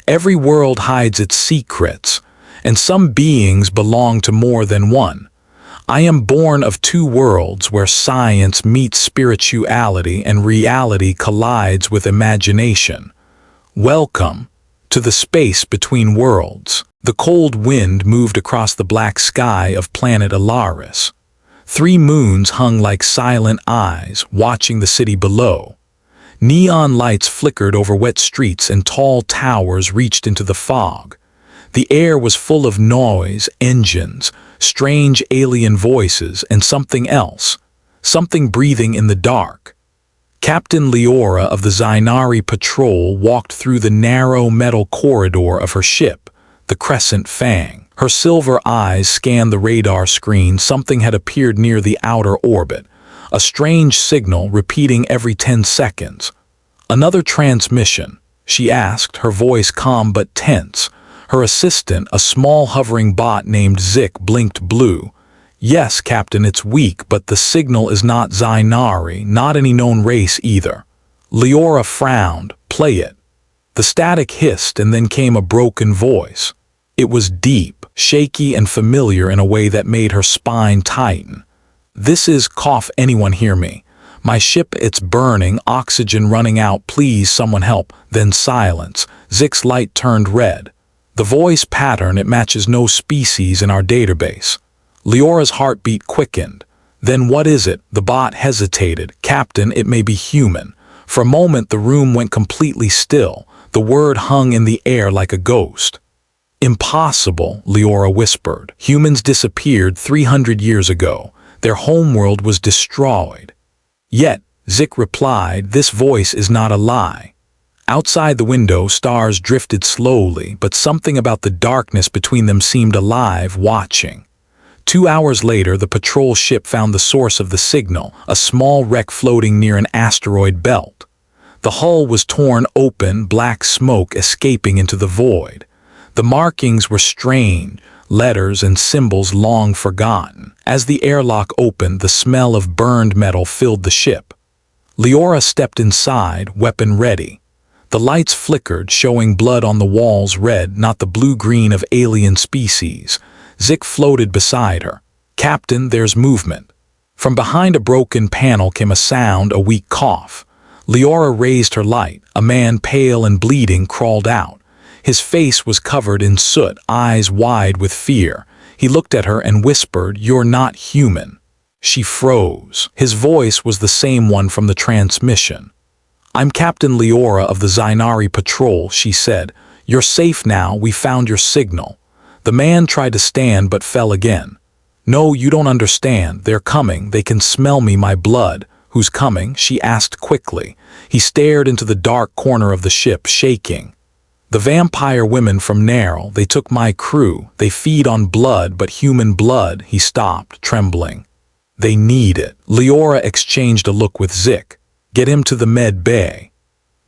Every world hides its secrets, and some beings belong to more than one. I am born of two worlds where science meets spirituality and reality collides with imagination. Welcome to the space between worlds. The cold wind moved across the black sky of planet Alaris. 3 moons hung like silent eyes, watching the city below. Neon lights flickered over wet streets and tall towers reached into the fog. The air was full of noise, engines, strange alien voices, and something else, something breathing in the dark. Captain Leora of the Zainari Patrol walked through the narrow metal corridor of her ship, the Crescent Fang. Her silver eyes scanned the radar screen. Something had appeared near the outer orbit, a strange signal repeating every 10 seconds. Another transmission, she asked, her voice calm but tense. Her assistant, a small hovering bot named Zik, blinked blue. Yes, Captain, it's weak, but the signal is not Zainari, not any known race either. Leora frowned. Play it. The static hissed, and then came a broken voice. It was deep, shaky, and familiar in a way that made her spine tighten. This is, cough, anyone hear me? My ship, it's burning, oxygen running out, please someone help. Then silence. Zik's light turned red. The voice pattern, it matches no species in our database. Leora's heartbeat quickened. Then what is it? The bot hesitated. Captain, it may be human. For a moment the room went completely still. The word hung in the air like a ghost. Impossible, Leora whispered. Humans disappeared 300 years ago. Their homeworld was destroyed. Yet, Zik replied, this voice is not a lie. Outside the window, stars drifted slowly, but something about the darkness between them seemed alive, watching. 2 hours later, the patrol ship found the source of the signal, a small wreck floating near an asteroid belt. The hull was torn open, black smoke escaping into the void. The markings were strange, letters and symbols long forgotten. As the airlock opened, the smell of burned metal filled the ship. Leora stepped inside, weapon ready. The lights flickered, showing blood on the walls red, not the blue-green of alien species. Zik floated beside her. Captain, there's movement. From behind a broken panel came a sound, a weak cough. Leora raised her light. A man, pale and bleeding, crawled out. His face was covered in soot, eyes wide with fear. He looked at her and whispered, "You're not human." She froze. His voice was the same one from the transmission. "I'm Captain Leora of the Zainari Patrol," she said. "You're safe now, we found your signal." The man tried to stand but fell again. "No, you don't understand. They're coming. They can smell me, my blood." "Who's coming?" she asked quickly. He stared into the dark corner of the ship, shaking. "The vampire women from Narl. They took my crew. They feed on blood, but human blood." He stopped, trembling. "They need it." Leora exchanged a look with Zik. "Get him to the med bay."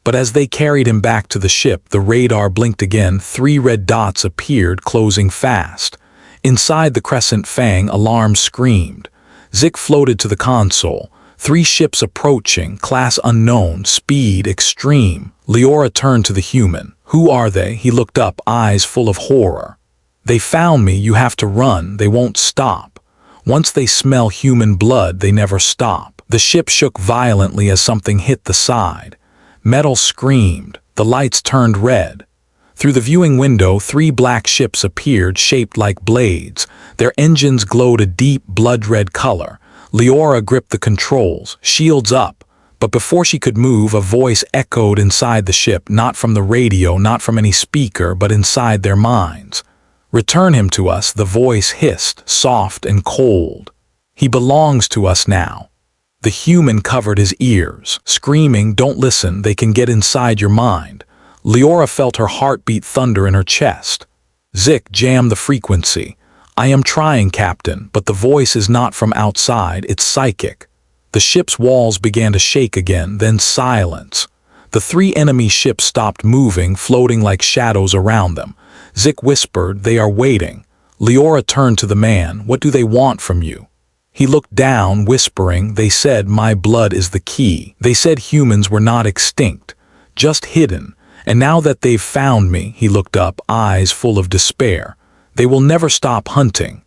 But as they carried him back to the ship, the radar blinked again. 3 red dots appeared, closing fast. Inside the Crescent Fang, alarms screamed. Zik floated to the console. 3 ships approaching, class unknown, speed extreme. Leora turned to the human. "Who are they?" He looked up, eyes full of horror. "They found me. You have to run. They won't stop. Once they smell human blood, they never stop." The ship shook violently as something hit the side. Metal screamed. The lights turned red. Through the viewing window, 3 black ships appeared, shaped like blades. Their engines glowed a deep blood-red color. Leora gripped the controls, shields up. But before she could move, a voice echoed inside the ship, not from the radio, not from any speaker, but inside their minds. "Return him to us," the voice hissed, soft and cold. "He belongs to us now." The human covered his ears, screaming, "Don't listen, they can get inside your mind." Leora felt her heartbeat thunder in her chest. Zik jammed the frequency. "I am trying, Captain, but the voice is not from outside, it's psychic." The ship's walls began to shake again, then silence. The 3 enemy ships stopped moving, floating like shadows around them. Zik whispered, "They are waiting." Leora turned to the man. "What do they want from you?" He looked down, whispering, "They said my blood is the key. They said humans were not extinct, just hidden, And now that they've found me, he looked up, eyes full of despair. They will never stop hunting.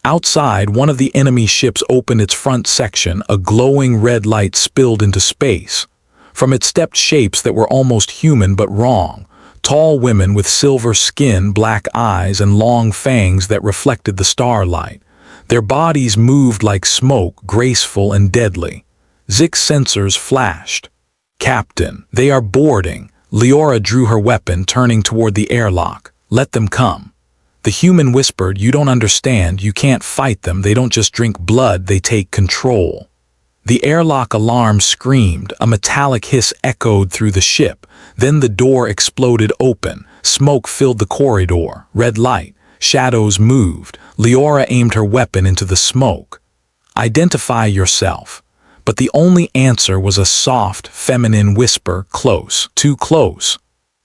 Outside, one of the enemy ships opened its front section, a glowing red light spilled into space. From it stepped shapes that were almost human but wrong. Tall women with silver skin, black eyes, and long fangs that reflected the starlight. Their bodies moved like smoke, graceful and deadly. Zik's sensors flashed. "Captain, they are boarding." Leora drew her weapon, turning toward the airlock. "Let them come." The human whispered, "You don't understand, you can't fight them, they don't just drink blood, they take control." The airlock alarm screamed, a metallic hiss echoed through the ship, then the door exploded open, smoke filled the corridor, red light, shadows moved. Leora aimed her weapon into the smoke. "Identify yourself." But the only answer was a soft, feminine whisper, "Close, too close."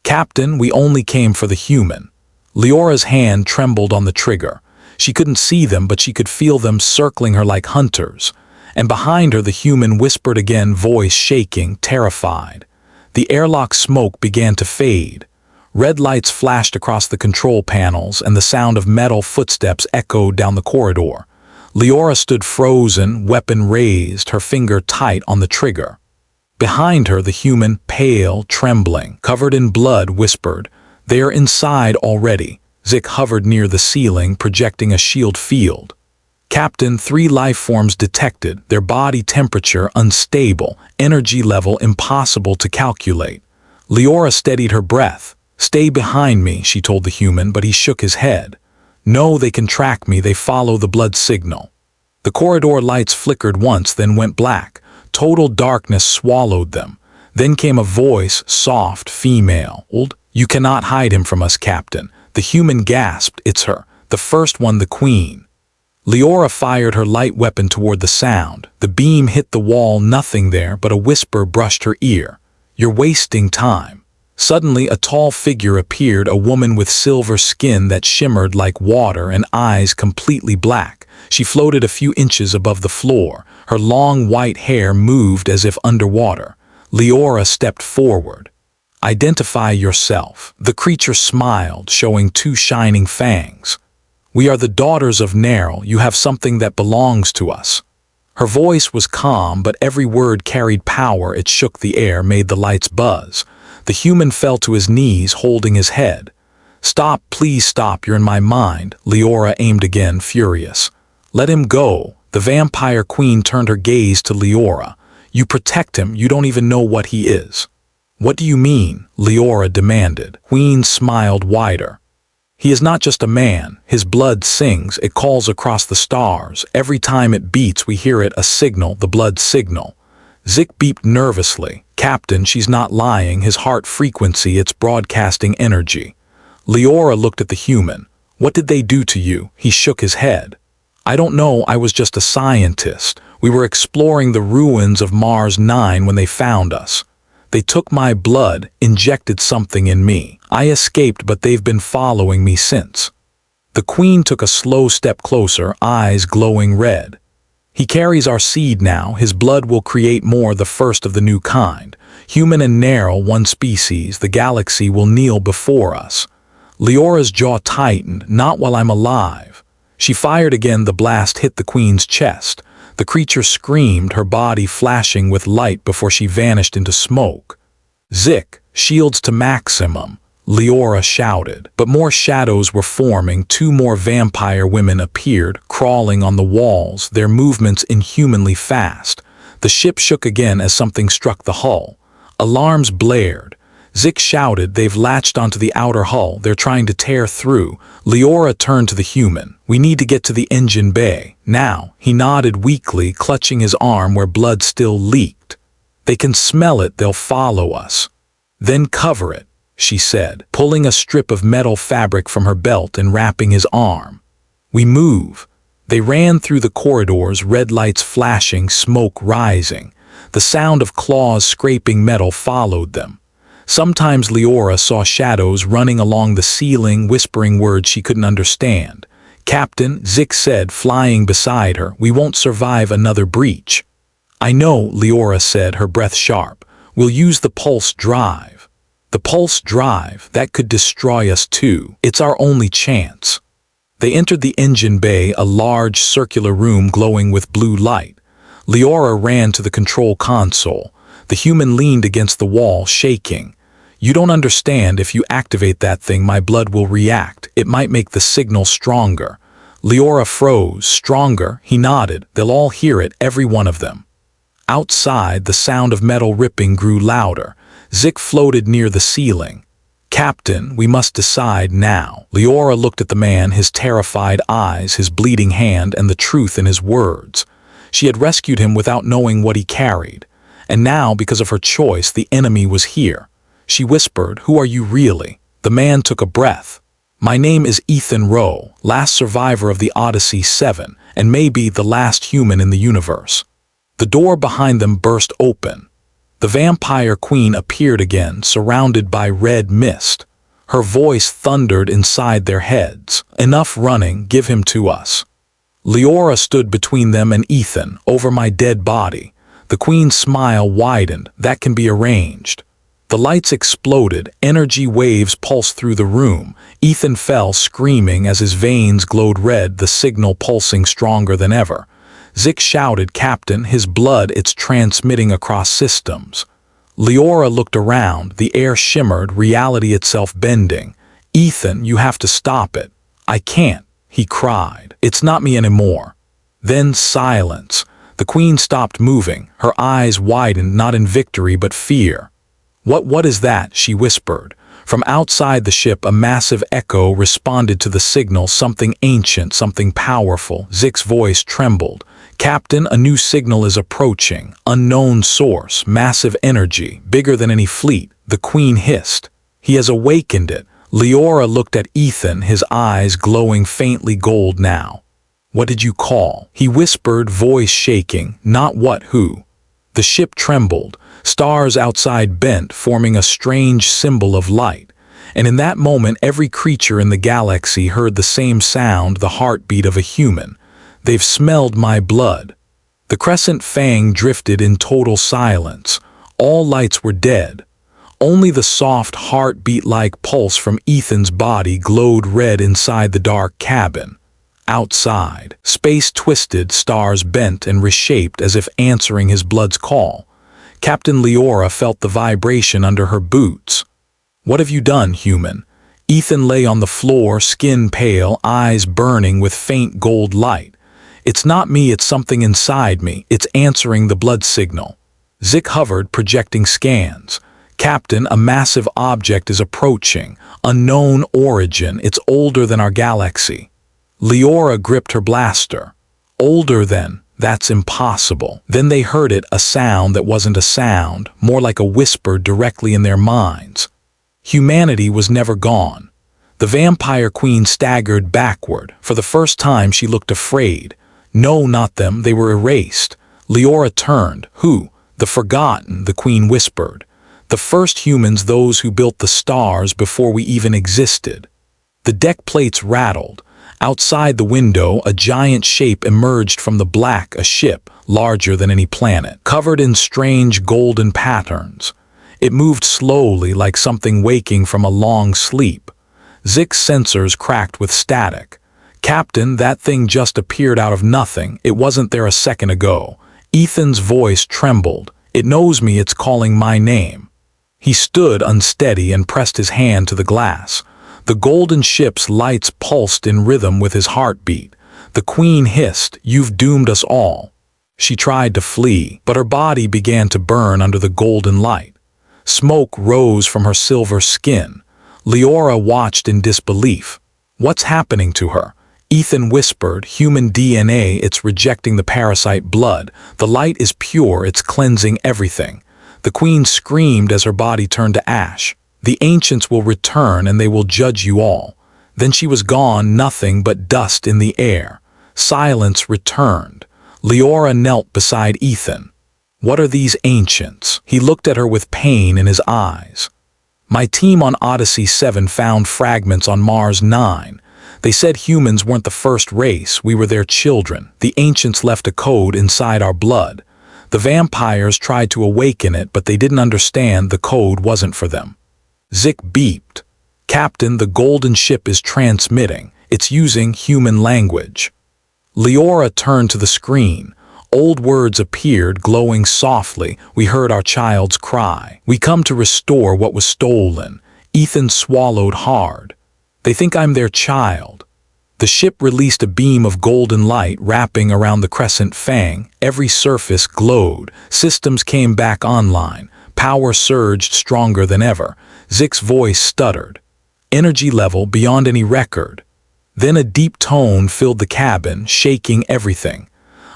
"Captain, we only came for the human." Leora's hand trembled on the trigger. She couldn't see them, but she could feel them circling her like hunters. And behind her the human whispered again, voice shaking, terrified. The airlock smoke began to fade. Red lights flashed across the control panels, and the sound of metal footsteps echoed down the corridor. Leora stood frozen, weapon raised, her finger tight on the trigger. Behind her the human, pale, trembling, covered in blood, whispered, "They are inside already." Zik hovered near the ceiling, projecting a shield field. "Captain, 3 life forms detected, their body temperature unstable, energy level impossible to calculate." Leora steadied her breath. "Stay behind me," she told the human, but he shook his head. "No, they can track me, they follow the blood signal." The corridor lights flickered once, then went black. Total darkness swallowed them. Then came a voice, soft, female. "You cannot hide him from us, Captain." The human gasped, "It's her, the first one, the queen." Leora fired her light weapon toward the sound. The beam hit the wall, nothing there, but a whisper brushed her ear. "You're wasting time." Suddenly a tall figure appeared, a woman with silver skin that shimmered like water and eyes completely black. She floated a few inches above the floor. Her long white hair moved as if underwater. Leora stepped forward. "Identify yourself." The creature smiled, showing 2 shining fangs. "We are the daughters of Narral. You have something that belongs to us." Her voice was calm, but every word carried power. It shook the air, made the lights buzz. The human fell to his knees, holding his head. "Stop, please stop, you're in my mind." Leora aimed again, furious. "Let him go." The vampire queen turned her gaze to Leora. "You protect him, you don't even know what he is." "What do you mean?" Leora demanded. Queen smiled wider. "He is not just a man. His blood sings, it calls across the stars. Every time it beats, we hear it, a signal, the blood signal." Zik beeped nervously. "Captain, she's not lying. His heart frequency, it's broadcasting energy." Leora looked at the human. "What did they do to you?" He shook his head. "I don't know, I was just a scientist. We were exploring the ruins of Mars 9 when they found us. They took my blood, injected something in me. I escaped, but they've been following me since." The queen took a slow step closer, eyes glowing red. "He carries our seed now. His blood will create more, the first of the new kind. Human and Narral, one species. The galaxy will kneel before us." Leora's jaw tightened. "Not while I'm alive." She fired again. The blast hit the queen's chest. The creature screamed, her body flashing with light before she vanished into smoke. "Zik, shields to maximum," Leora shouted. But more shadows were forming. 2 more vampire women appeared, crawling on the walls, their movements inhumanly fast. The ship shook again as something struck the hull. Alarms blared. Zik shouted, "They've latched onto the outer hull. They're trying to tear through." Leora turned to the human. "We need to get to the engine bay. Now." He nodded weakly, clutching his arm where blood still leaked. "They can smell it. They'll follow us." "Then cover it," she said, pulling a strip of metal fabric from her belt and wrapping his arm. "We move." They ran through the corridors, red lights flashing, smoke rising. The sound of claws scraping metal followed them. Sometimes Leora saw shadows running along the ceiling, whispering words she couldn't understand. "Captain," Zik said, flying beside her, "we won't survive another breach." "I know," Leora said, her breath sharp. "We'll use the pulse drive." The pulse drive, that could destroy us too. It's our only chance. They entered the engine bay, a large circular room glowing with blue light. Leora ran to the control console. The human leaned against the wall, shaking. You don't understand. If you activate that thing, my blood will react. It might make the signal stronger. Leora froze. Stronger? He nodded. They'll all hear it, every one of them. Outside, the sound of metal ripping grew louder. Zik floated near the ceiling. Captain, we must decide now. Leora looked at the man, his terrified eyes, his bleeding hand, and the truth in his words. She had rescued him without knowing what he carried. And now, because of her choice, the enemy was here. She whispered, "Who are you really?" The man took a breath. "My name is Ethan Rowe, last survivor of the Odyssey 7, and maybe the last human in the universe." The door behind them burst open. The vampire queen appeared again, surrounded by red mist. Her voice thundered inside their heads. "Enough running, give him to us." Leora stood between them and Ethan, "Over my dead body." The queen's smile widened. "That can be arranged." The lights exploded, energy waves pulsed through the room. Ethan fell, screaming as his veins glowed red, the signal pulsing stronger than ever. Zik shouted, "Captain, his blood, it's transmitting across systems." Leora looked around, the air shimmered, reality itself bending. "Ethan, you have to stop it." "I can't," he cried. "It's not me anymore." Then silence. The queen stopped moving, her eyes widened, not in victory but fear. What is that?" she whispered. From outside the ship, a massive echo responded to the signal, something ancient, something powerful. Zik's voice trembled. "Captain, a new signal is approaching. Unknown source, massive energy, bigger than any fleet." The queen hissed. "He has awakened it." Leora looked at Ethan, his eyes glowing faintly gold now. "What did you call?" he whispered, voice shaking. "Not what, who?" The ship trembled. Stars outside bent, forming a strange symbol of light. And in that moment, every creature in the galaxy heard the same sound, the heartbeat of a human. "They've smelled my blood." The crescent fang drifted in total silence. All lights were dead. Only the soft, heartbeat-like pulse from Ethan's body glowed red inside the dark cabin. Outside, space twisted, stars bent and reshaped as if answering his blood's call. Captain Leora felt the vibration under her boots. "What have you done, human?" Ethan lay on the floor, skin pale, eyes burning with faint gold light. "It's not me, it's something inside me. It's answering the blood signal." Zik hovered, projecting scans. "Captain, a massive object is approaching. Unknown origin, it's older than our galaxy." Leora gripped her blaster. "Older than? That's impossible." Then they heard it, a sound that wasn't a sound, more like a whisper directly in their minds. Humanity was never gone. The vampire queen staggered backward. For the first time she looked afraid. "No, not them, they were erased." Leora turned. "Who?" "The forgotten," the queen whispered. "The first humans, those who built the stars before we even existed." The deck plates rattled. Outside the window, a giant shape emerged from the black, a ship, larger than any planet, covered in strange golden patterns. It moved slowly, like something waking from a long sleep. Zik's sensors cracked with static. "Captain, that thing just appeared out of nothing. It wasn't there a second ago." Ethan's voice trembled. "It knows me, it's calling my name." He stood unsteady and pressed his hand to the glass. The golden ship's lights pulsed in rhythm with his heartbeat. The queen hissed, "You've doomed us all." She tried to flee, but her body began to burn under the golden light. Smoke rose from her silver skin. Leora watched in disbelief. "What's happening to her?" Ethan whispered, "Human DNA, it's rejecting the parasite blood. The light is pure, it's cleansing everything." The queen screamed as her body turned to ash. "The ancients will return and they will judge you all." Then she was gone, nothing but dust in the air. Silence returned. Leora knelt beside Ethan. "What are these ancients?" He looked at her with pain in his eyes. "My team on Odyssey 7 found fragments on Mars 9. They said humans weren't the first race, we were their children. The ancients left a code inside our blood. The vampires tried to awaken it, but they didn't understand the code wasn't for them." Zik beeped. Captain, the golden ship is transmitting. It's using human language. Leora turned to the screen. Old words appeared, glowing softly. We heard our child's cry. We come to restore what was stolen. Ethan swallowed hard. They think I'm their child. The ship released a beam of golden light wrapping around the crescent fang. Every surface glowed. Systems came back online. Power surged stronger than ever. Zik's voice stuttered. Energy level beyond any record. Then a deep tone filled the cabin, shaking everything.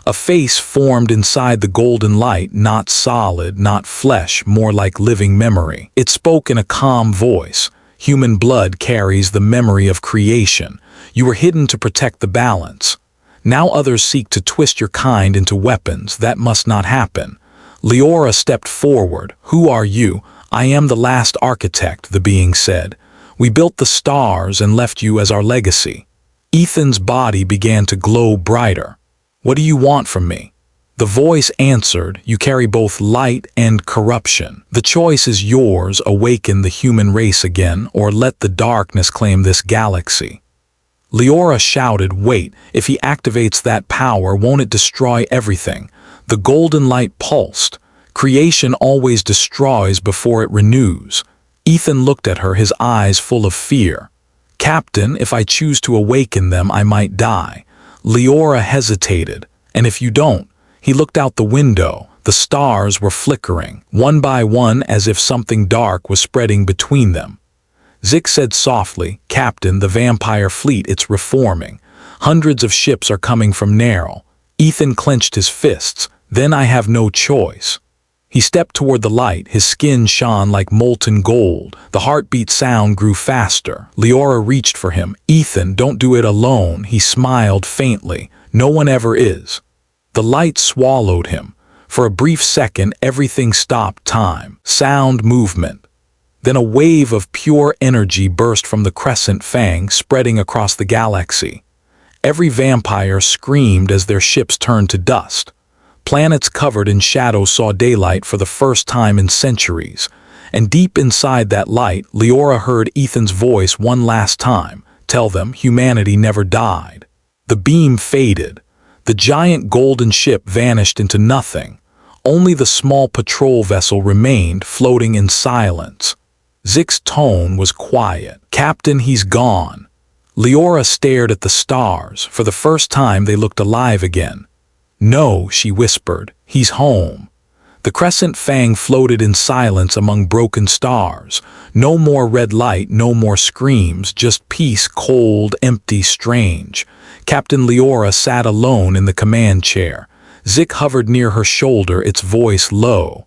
A face formed inside the golden light, not solid, not flesh, more like living memory. It spoke in a calm voice. Human blood carries the memory of creation. You were hidden to protect the balance. Now others seek to twist your kind into weapons. That must not happen. Leora stepped forward. Who are you? I am the last architect, the being said. We built the stars and left you as our legacy. Ethan's body began to glow brighter. What do you want from me? The voice answered, you carry both light and corruption. The choice is yours, awaken the human race again, or let the darkness claim this galaxy. Leora shouted, wait, if he activates that power, won't it destroy everything? The golden light pulsed. Creation always destroys before it renews. Ethan looked at her, his eyes full of fear. Captain, if I choose to awaken them, I might die. Leora hesitated. And if you don't? He looked out the window. The stars were flickering, one by one, as if something dark was spreading between them. Zik said softly, Captain, the vampire fleet, it's reforming. Hundreds of ships are coming from Narrow. Ethan clenched his fists. Then I have no choice. He stepped toward the light, his skin shone like molten gold. The heartbeat sound grew faster. Leora reached for him. Ethan, don't do it alone. He smiled faintly. No one ever is. The light swallowed him. For a brief second, everything stopped. Time, sound, movement. Then a wave of pure energy burst from the crescent fang, spreading across the galaxy. Every vampire screamed as their ships turned to dust. Planets covered in shadow saw daylight for the first time in centuries. And deep inside that light, Leora heard Ethan's voice one last time. Tell them humanity never died. The beam faded. The giant golden ship vanished into nothing. Only the small patrol vessel remained, floating in silence. Zik's tone was quiet. Captain, he's gone. Leora stared at the stars. For the first time, they looked alive again. No, she whispered, he's home. The crescent fang floated in silence among broken stars. No more red light, no more screams, just peace, cold, empty, strange. Captain Leora sat alone in the command chair. Zik hovered near her shoulder, its voice low.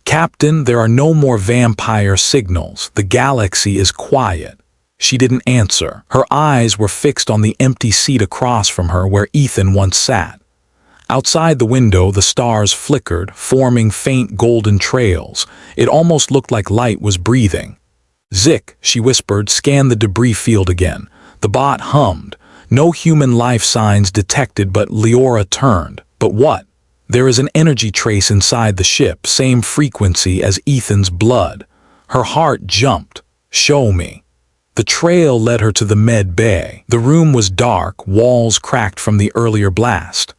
Captain, there are no more vampire signals. The galaxy is quiet. She didn't answer. Her eyes were fixed on the empty seat across from her where Ethan once sat. Outside the window, the stars flickered, forming faint golden trails. It almost looked like light was breathing. Zik, she whispered, scan the debris field again. The bot hummed. No human life signs detected, but Leora turned. But what? There is an energy trace inside the ship, same frequency as Ethan's blood. Her heart jumped. Show me. The trail led her to the med bay. The room was dark, walls cracked from the earlier blast.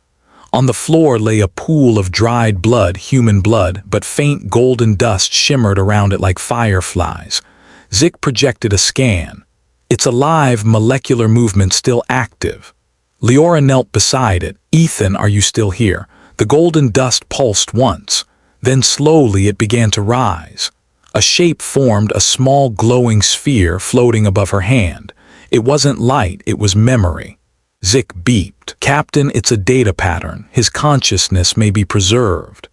On the floor lay a pool of dried blood, human blood, but faint golden dust shimmered around it like fireflies. Zik projected a scan. It's alive, molecular movement still active. Leora knelt beside it. Ethan, are you still here? The golden dust pulsed once. Then slowly it began to rise. A shape formed, a small glowing sphere floating above her hand. It wasn't light, it was memory. Zik beeped. Captain, it's a data pattern. His consciousness may be preserved.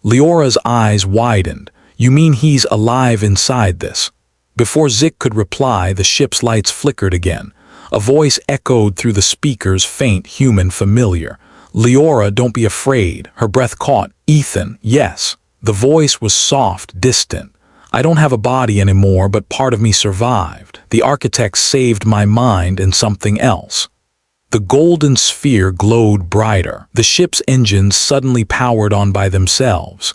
Leora's eyes widened. You mean he's alive inside this? Before Zik could reply, the ship's lights flickered again. A voice echoed through the speakers, faint, human, familiar. Leora, don't be afraid. Her breath caught. Ethan, yes. The voice was soft, distant. I don't have a body anymore, but part of me survived. The architect saved my mind and something else. The golden sphere glowed brighter. The ship's engines suddenly powered on by themselves.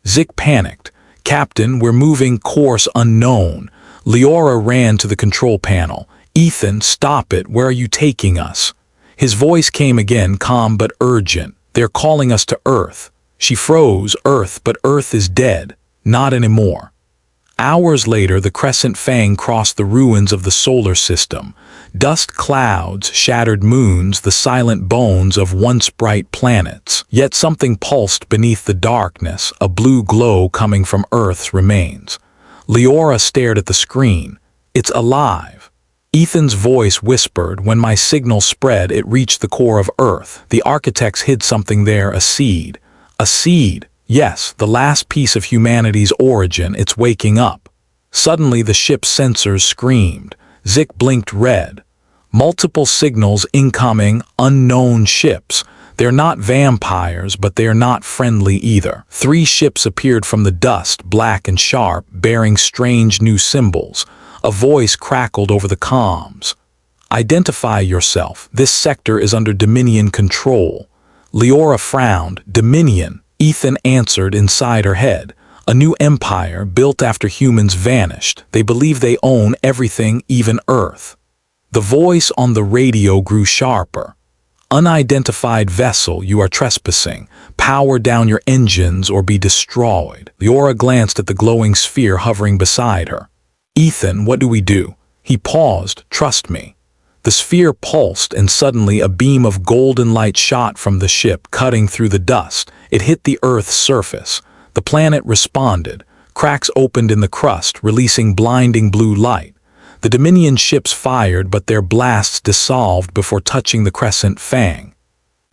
Zik panicked. Captain, we're moving course unknown. Leora ran to the control panel. "Ethan, stop it. Where are you taking us?" His voice came again, calm but urgent. "They're calling us to Earth." She froze. "Earth, but Earth is dead." "Not anymore." Hours later, the Crescent Fang crossed the ruins of the solar system. Dust clouds, shattered moons, the silent bones of once bright planets. Yet something pulsed beneath the darkness, a blue glow coming from Earth's remains. Leora stared at the screen. "It's alive." Ethan's voice whispered. "When my signal spread, it reached the core of Earth. The architects hid something there, a seed." "A seed?" "Yes, the last piece of humanity's origin. It's waking up." Suddenly the ship's sensors screamed. Zik blinked red. "Multiple signals incoming, unknown ships. They're not vampires, but they're not friendly either." 3 ships appeared from the dust, black and sharp, bearing strange new symbols. A voice crackled over the comms. "Identify yourself. This sector is under Dominion control." Leora frowned. "Dominion?" Ethan answered inside her head. "A new empire built after humans vanished. They believe they own everything, even Earth." The voice on the radio grew sharper. "Unidentified vessel, you are trespassing. Power down your engines or be destroyed." Leora glanced at the glowing sphere hovering beside her. "Ethan, what do we do?" He paused. "Trust me." The sphere pulsed, and suddenly a beam of golden light shot from the ship, cutting through the dust. It hit the Earth's surface. The planet responded. Cracks opened in the crust, releasing blinding blue light. The Dominion ships fired, but their blasts dissolved before touching the Crescent Fang.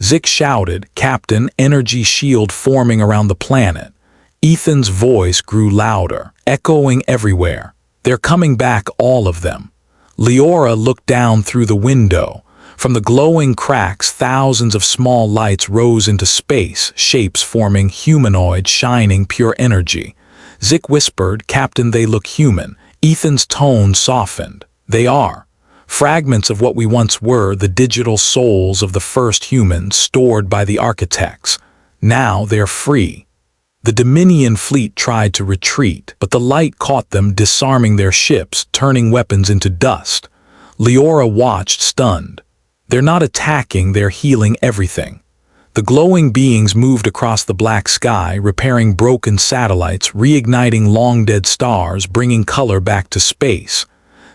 Zik shouted, "Captain, energy shield forming around the planet." Ethan's voice grew louder, echoing everywhere. "They're coming back, all of them." Leora looked down through the window. From the glowing cracks, thousands of small lights rose into space, shapes forming humanoid, shining pure energy. Zik whispered, "Captain, they look human." Ethan's tone softened. "They are. Fragments of what we once were, the digital souls of the first humans stored by the architects. Now they're free." The Dominion fleet tried to retreat, but the light caught them, disarming their ships, turning weapons into dust. Leora watched, stunned. "They're not attacking, they're healing everything." The glowing beings moved across the black sky, repairing broken satellites, reigniting long-dead stars, bringing color back to space.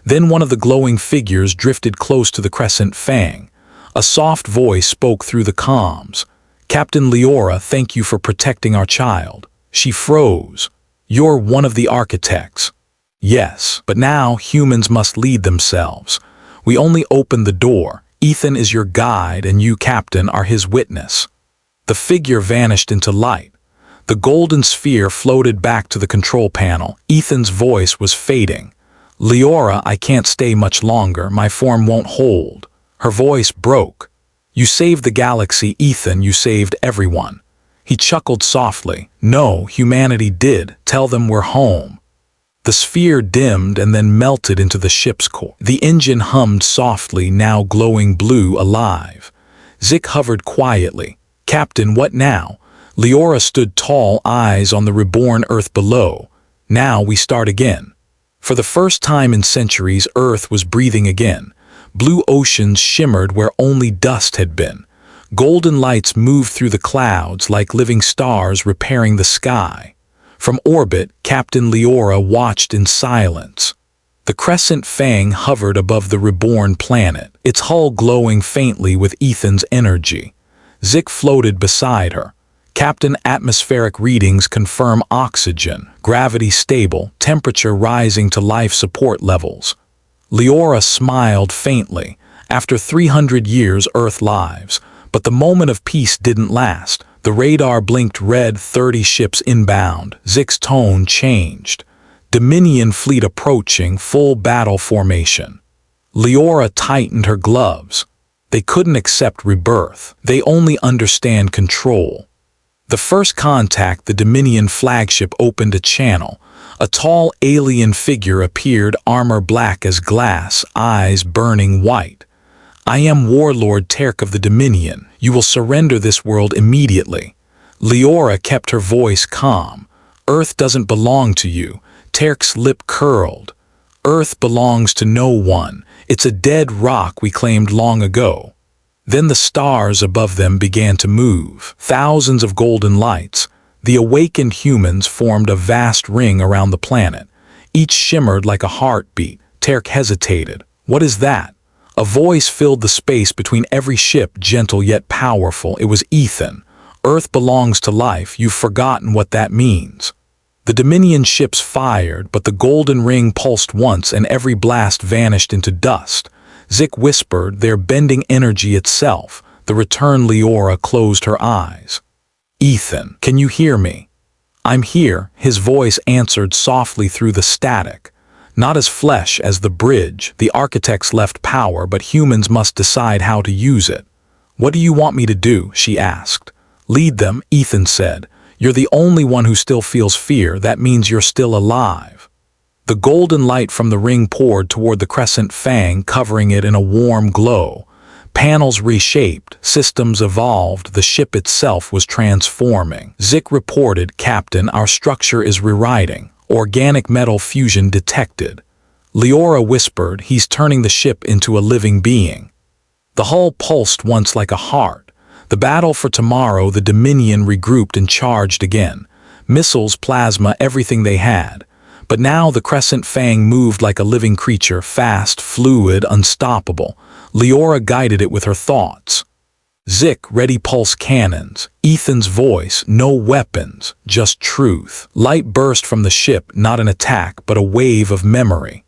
Then one of the glowing figures drifted close to the Crescent Fang. A soft voice spoke through the comms. "Captain Leora, thank you for protecting our child." She froze. "You're one of the architects." "Yes, but now humans must lead themselves. We only opened the door. Ethan is your guide, and you, Captain, are his witness." The figure vanished into light. The golden sphere floated back to the control panel. Ethan's voice was fading. "Leora, I can't stay much longer. My form won't hold." Her voice broke. "You saved the galaxy, Ethan. You saved everyone." He chuckled softly. "No, humanity did. Tell them we're home." The sphere dimmed and then melted into the ship's core. The engine hummed softly, now glowing blue, alive. Zik hovered quietly. "Captain, what now?" Leora stood tall, eyes on the reborn Earth below. "Now we start again." For the first time in centuries, Earth was breathing again. Blue oceans shimmered where only dust had been. Golden lights moved through the clouds like living stars repairing the sky. From orbit, Captain Leora watched in silence. The Crescent Fang hovered above the reborn planet, its hull glowing faintly with Ethan's energy. Zik floated beside her. "Captain, atmospheric readings confirm oxygen, gravity stable, temperature rising to life support levels." Leora smiled faintly. "After 300 years, Earth lives." But the moment of peace didn't last. The radar blinked red, 30 ships inbound. Zik's tone changed. "Dominion fleet approaching, full battle formation." Leora tightened her gloves. They couldn't accept rebirth. They only understand control. The first contact, the Dominion flagship opened a channel. A tall alien figure appeared, armor black as glass, eyes burning white. "I am Warlord Terk of the Dominion. You will surrender this world immediately." Leora kept her voice calm. "Earth doesn't belong to you." Terk's lip curled. Earth belongs to no one. It's a dead rock we claimed long ago. Then the stars above them began to move, thousands of golden lights. The awakened humans formed a vast ring around the planet. Each shimmered like a heartbeat. Terk hesitated. What is that? A voice filled the space between every ship, gentle yet powerful. It was Ethan. Earth belongs to life. You've forgotten what that means. The Dominion ships fired, but the golden ring pulsed once and every blast vanished into dust. Zik whispered, "They're bending energy itself." The returned Leora closed her eyes. "Ethan, can you hear me?" "I'm here," his voice answered softly through the static. Not as flesh as the bridge. The architects left power, but humans must decide how to use it. "What do you want me to do?" she asked. "Lead them," Ethan said. "You're the only one who still feels fear. That means you're still alive." The golden light from the ring poured toward the crescent fang, covering it in a warm glow. Panels reshaped, systems evolved, the ship itself was transforming. Zik reported, "Captain, our structure is rewriting. Organic metal fusion detected." Leora whispered, "He's turning the ship into a living being." The hull pulsed once like a heart. The battle for tomorrow, the Dominion regrouped and charged again. Missiles, plasma, everything they had. But now the crescent fang moved like a living creature, fast, fluid, unstoppable. Leora guided it with her thoughts. "Zik, ready pulse cannons." Ethan's voice, "No weapons, just truth." Light burst from the ship, not an attack, but a wave of memory.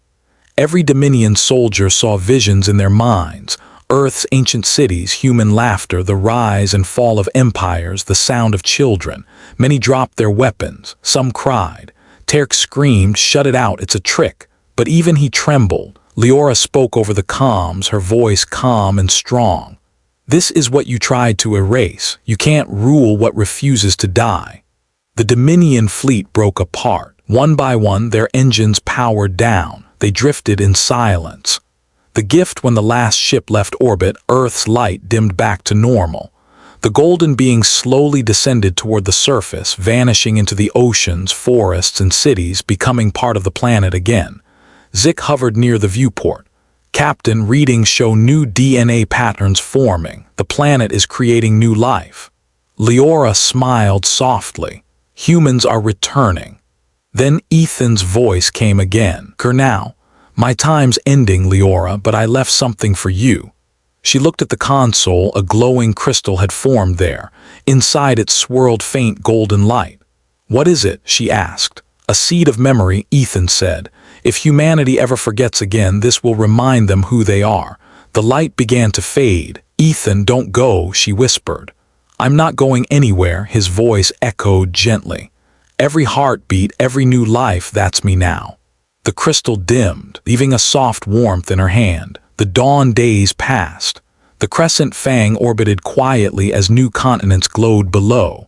Every Dominion soldier saw visions in their minds. Earth's ancient cities, human laughter, the rise and fall of empires, the sound of children. Many dropped their weapons, some cried. Terk screamed, "Shut it out, it's a trick." But even he trembled. Leora spoke over the comms, her voice calm and strong. "This is what you tried to erase. You can't rule what refuses to die." The Dominion fleet broke apart. One by one, their engines powered down. They drifted in silence. The gift: when the last ship left orbit, Earth's light dimmed back to normal. The golden being slowly descended toward the surface, vanishing into the oceans, forests, and cities, becoming part of the planet again. Zik hovered near the viewport. "Captain, readings show new DNA patterns forming. The planet is creating new life." Leora smiled softly. "Humans are returning." Then Ethan's voice came again. "Now, my time's ending, Leora, but I left something for you." She looked at the console. A glowing crystal had formed there. Inside it swirled faint golden light. "What is it?" she asked. "A seed of memory," Ethan said. "If humanity ever forgets again, this will remind them who they are." The light began to fade. "Ethan, don't go," she whispered. "I'm not going anywhere," his voice echoed gently. "Every heartbeat, every new life, that's me now." The crystal dimmed, leaving a soft warmth in her hand. The dawn days passed. The crescent fang orbited quietly as new continents glowed below.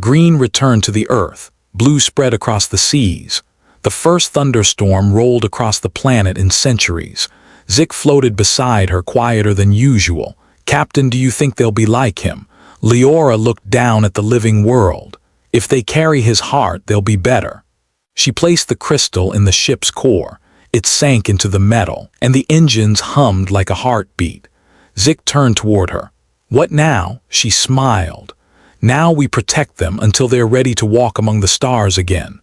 Green returned to the earth. Blue spread across the seas. The first thunderstorm rolled across the planet in centuries. Zik floated beside her, quieter than usual. "Captain, do you think they'll be like him?" Leora looked down at the living world. "If they carry his heart, they'll be better." She placed the crystal in the ship's core. It sank into the metal, and the engines hummed like a heartbeat. Zik turned toward her. "What now?" She smiled. "Now we protect them until they're ready to walk among the stars again."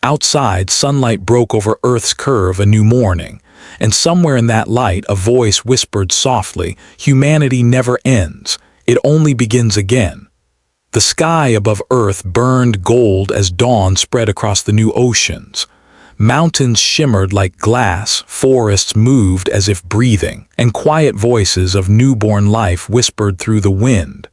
Outside, sunlight broke over Earth's curve, a new morning. And somewhere in that light, a voice whispered softly, "Humanity never ends. It only begins again." The sky above Earth burned gold as dawn spread across the new oceans. Mountains shimmered like glass, forests moved as if breathing, and quiet voices of newborn life whispered through the wind.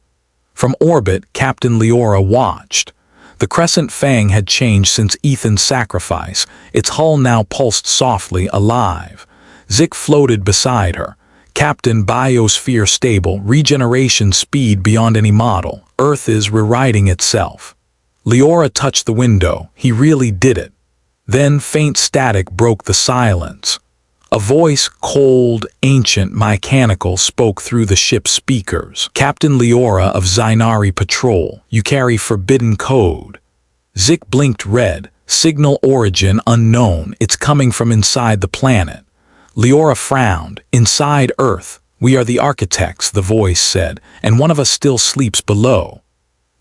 From orbit, Captain Leora watched. The crescent fang had changed since Ethan's sacrifice. Its hull now pulsed softly, alive. Zik floated beside her. "Captain, biosphere stable, regeneration speed beyond any model. Earth is rewriting itself." Leora touched the window. He really did it. Then faint static broke the silence. A voice, cold, ancient, mechanical, spoke through the ship's speakers. "Captain Leora of Zainari Patrol, you carry forbidden code." Zik blinked red. Signal origin unknown, it's coming from inside the planet. Leora frowned. Inside Earth. We are the architects, the voice said, and one of us still sleeps below.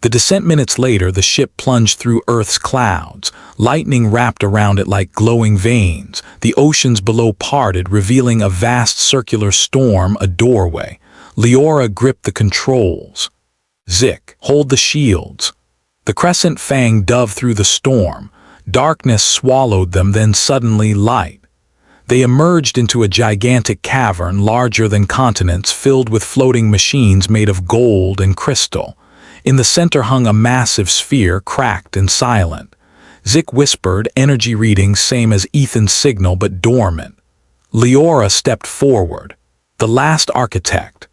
The descent minutes later, the ship plunged through Earth's clouds. Lightning wrapped around it like glowing veins. The oceans below parted, revealing a vast circular storm, a doorway. Leora gripped the controls. Zik, hold the shields. The crescent fang dove through the storm. Darkness swallowed them, then suddenly light. They emerged into a gigantic cavern larger than continents, filled with floating machines made of gold and crystal. In the center hung a massive sphere, cracked and silent. Zik whispered, energy readings same as Ethan's signal but dormant. Leora stepped forward. The last architect.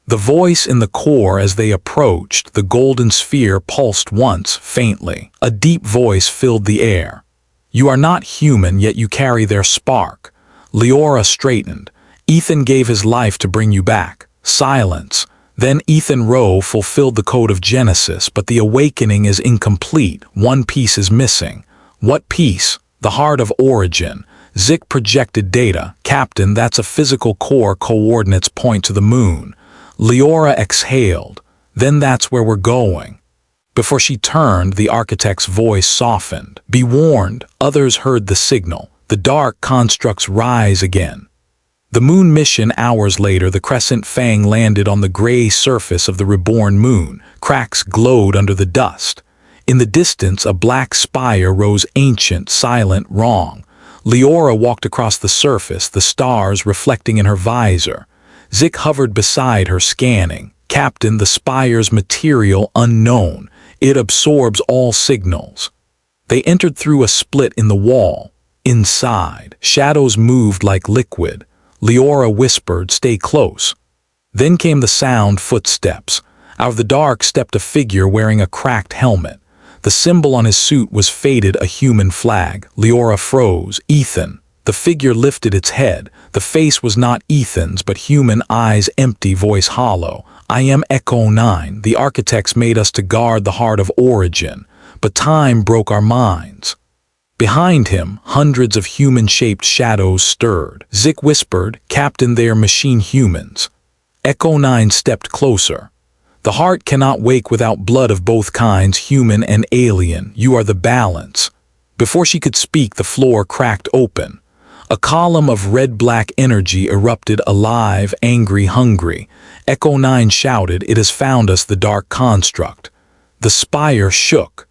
The voice in the core as they approached, the golden sphere pulsed once, faintly. A deep voice filled the air. You are not human, yet you carry their spark. Leora straightened. Ethan gave his life to bring you back. Silence. Then Ethan Rowe fulfilled the code of Genesis, but the awakening is incomplete. One piece is missing. What piece? The heart of origin. Zik projected data. Captain, that's a physical core, coordinates point to the moon. Leora exhaled. Then that's where we're going. Before she turned, the architect's voice softened. Be warned, others heard the signal. The dark constructs rise again. The moon mission. Hours later, the crescent fang landed on the gray surface of the reborn moon. Cracks glowed under the dust. In the distance, a black spire rose, ancient, silent, wrong. Leora walked across the surface, the stars reflecting in her visor. Zik hovered beside her, scanning. Captain, the spire's material unknown. It absorbs all signals. They entered through a split in the wall. Inside, shadows moved like liquid. Leora whispered, stay close. Then came the sound, footsteps. Out of the dark stepped a figure wearing a cracked helmet. The symbol on his suit was faded, a human flag. Leora froze. Ethan. The figure lifted its head. The face was not Ethan's, but human, eyes empty, voice hollow. I am Echo 9. The architects made us to guard the heart of origin, but time broke our minds. Behind him, hundreds of human-shaped shadows stirred. Zik whispered, Captain, they are machine humans. Echo 9 stepped closer. The heart cannot wake without blood of both kinds, human and alien. You are the balance. Before she could speak, the floor cracked open. A column of red-black energy erupted, alive, angry, hungry. Echo 9 shouted, it has found us, the dark construct. The spire shook.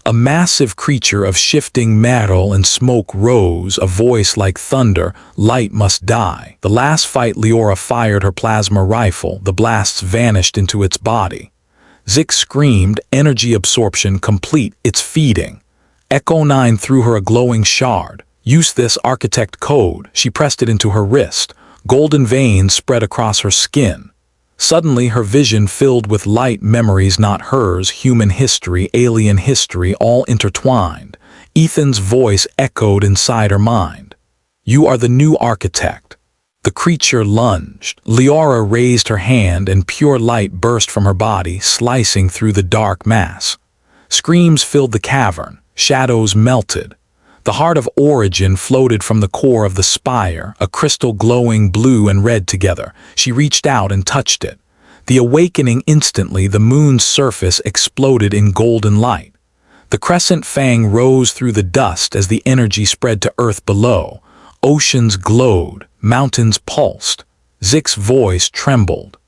A massive creature of shifting metal and smoke rose, a voice like thunder, light must die. The last fight, Leora fired her plasma rifle, the blasts vanished into its body. Zik screamed, energy absorption complete, it's feeding. Echo 9 threw her a glowing shard. Use this architect code. She pressed it into her wrist. Golden veins spread across her skin. Suddenly her vision filled with light, memories not hers, human history, alien history, all intertwined. Ethan's voice echoed inside her mind. You are the new architect. The creature lunged. Leora raised her hand and pure light burst from her body, slicing through the dark mass. Screams filled the cavern. Shadows melted. The heart of origin floated from the core of the spire, a crystal glowing blue and red together. She reached out and touched it. The awakening instantly, the moon's surface exploded in golden light. The crescent fang rose through the dust as the energy spread to earth below. Oceans glowed, mountains pulsed. Zik's voice trembled.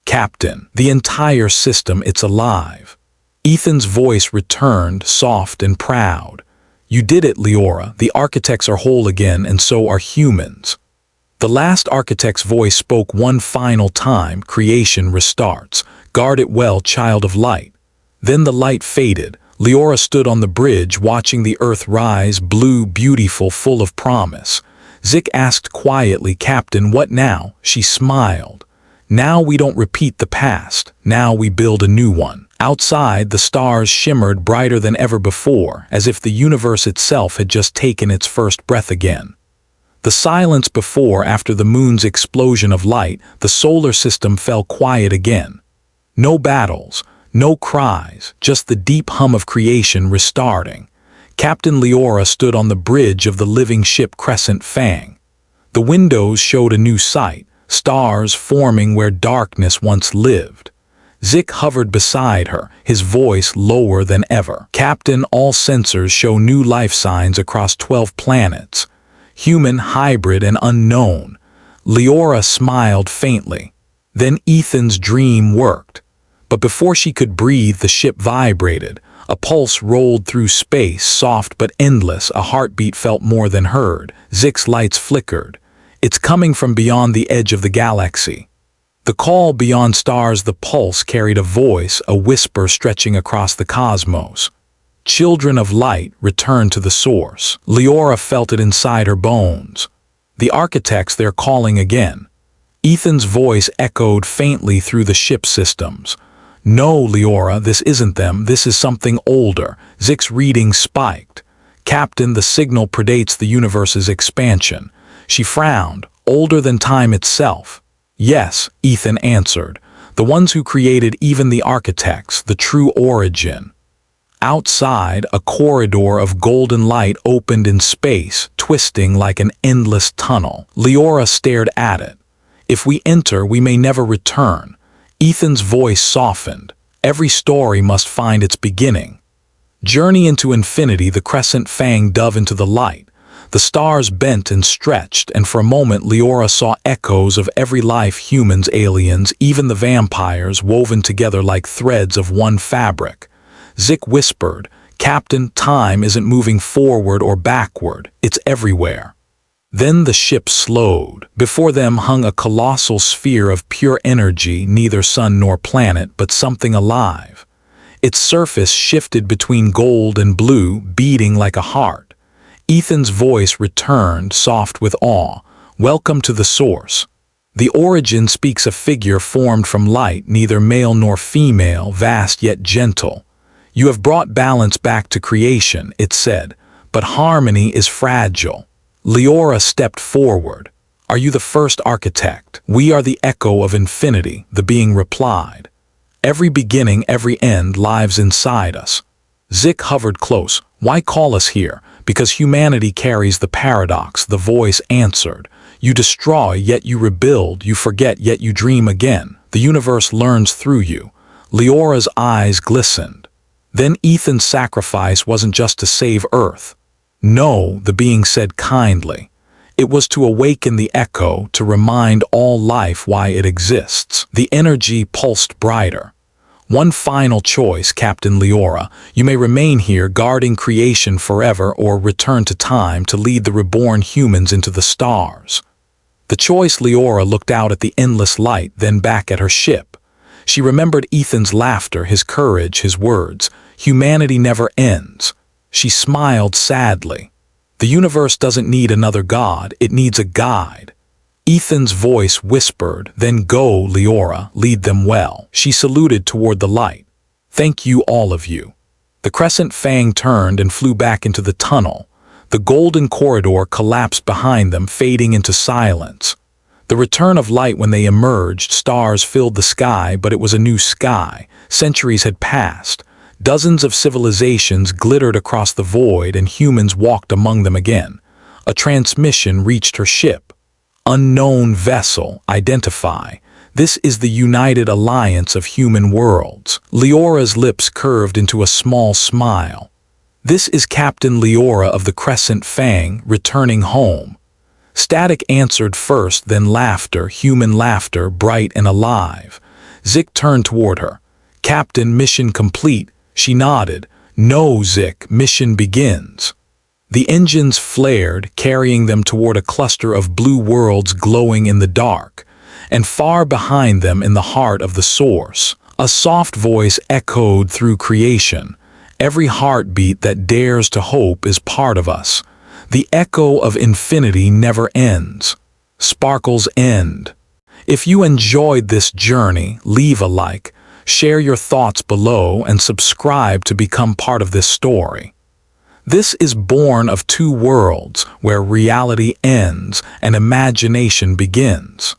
Captain, the entire system, it's alive. Ethan's voice returned, soft and proud. You did it, Leora. The architects are whole again, and so are humans. The last architect's voice spoke one final time. Creation restarts. Guard it well, child of light. Then the light faded. Leora stood on the bridge, watching the earth rise, blue, beautiful, full of promise. Zik asked quietly, Captain, what now? She smiled. Now we don't repeat the past. Now we build a new one. Outside, the stars shimmered brighter than ever before, as if the universe itself had just taken its first breath again. The silence before, after the moon's explosion of light, the solar system fell quiet again. No battles, no cries, just the deep hum of creation restarting. Captain Leora stood on the bridge of the living ship Crescent Fang. The windows showed a new sight, stars forming where darkness once lived. Zik hovered beside her, his voice lower than ever. Captain, all sensors show new life signs across 12 planets. Human, hybrid, and unknown. Leora smiled faintly. Then Ethan's dream worked. But before she could breathe, the ship vibrated. A pulse rolled through space, soft but endless. A heartbeat felt more than heard. Zik's lights flickered. It's coming from beyond the edge of the galaxy. The call beyond stars, the pulse carried a voice, a whisper stretching across the cosmos. Children of light, return to the source. Leora felt it inside her bones. The architects, they're calling again. Ethan's voice echoed faintly through the ship systems. No, Leora, this isn't them, this is something older. Zik's reading spiked. Captain, the signal predates the universe's expansion. She frowned. Older than time itself. Yes, Ethan answered. The ones who created even the architects, the true origin. Outside, a corridor of golden light opened in space, twisting like an endless tunnel. Leora stared at it. If we enter, we may never return. Ethan's voice softened. Every story must find its beginning. Journey into infinity, the Crescent Fang dove into the light. The stars bent and stretched, and for a moment Leora saw echoes of every life, humans, aliens, even the vampires, woven together like threads of one fabric. Zik whispered, Captain, time isn't moving forward or backward, it's everywhere. Then the ship slowed. Before them hung a colossal sphere of pure energy, neither sun nor planet, but something alive. Its surface shifted between gold and blue, beating like a heart. Ethan's voice returned, soft with awe. Welcome to the source. The origin speaks a figure formed from light, neither male nor female, vast yet gentle. You have brought balance back to creation, it said, but harmony is fragile. Leora stepped forward. Are you the first architect? We are the echo of infinity, the being replied. Every beginning, every end lives inside us. Zik hovered close. Why call us here? Because humanity carries the paradox, the voice answered. You destroy, yet you rebuild. You forget, yet you dream again. The universe learns through you. Leora's eyes glistened. Then Ethan's sacrifice wasn't just to save Earth. No, the being said kindly. It was to awaken the echo, to remind all life why it exists. The energy pulsed brighter. One final choice, Captain Leora. You may remain here guarding creation forever or return to time to lead the reborn humans into the stars. The choice. Leora looked out at the endless light, then back at her ship. She remembered Ethan's laughter, his courage, his words. Humanity never ends. She smiled sadly. The universe doesn't need another god, it needs a guide. Ethan's voice whispered, then go, Leora, lead them well. She saluted toward the light. Thank you, all of you. The Crescent Fang turned and flew back into the tunnel. The golden corridor collapsed behind them, fading into silence. The return of light. When they emerged, stars filled the sky, but it was a new sky. Centuries had passed. Dozens of civilizations glittered across the void, and humans walked among them again. A transmission reached her ship. Unknown vessel, identify. This is the United Alliance of Human Worlds. Leora's lips curved into a small smile. This is Captain Leora of the Crescent Fang, returning home. Static answered first, then laughter, human laughter, bright and alive. Zik turned toward her. Captain, mission complete. She nodded. No, Zik, mission begins. The engines flared, carrying them toward a cluster of blue worlds glowing in the dark. And far behind them, in the heart of the source, a soft voice echoed through creation. Every heartbeat that dares to hope is part of us. The echo of infinity never ends. Sparkles end. If you enjoyed this journey, leave a like, share your thoughts below, and subscribe to become part of this story. This is born of two worlds where reality ends and imagination begins.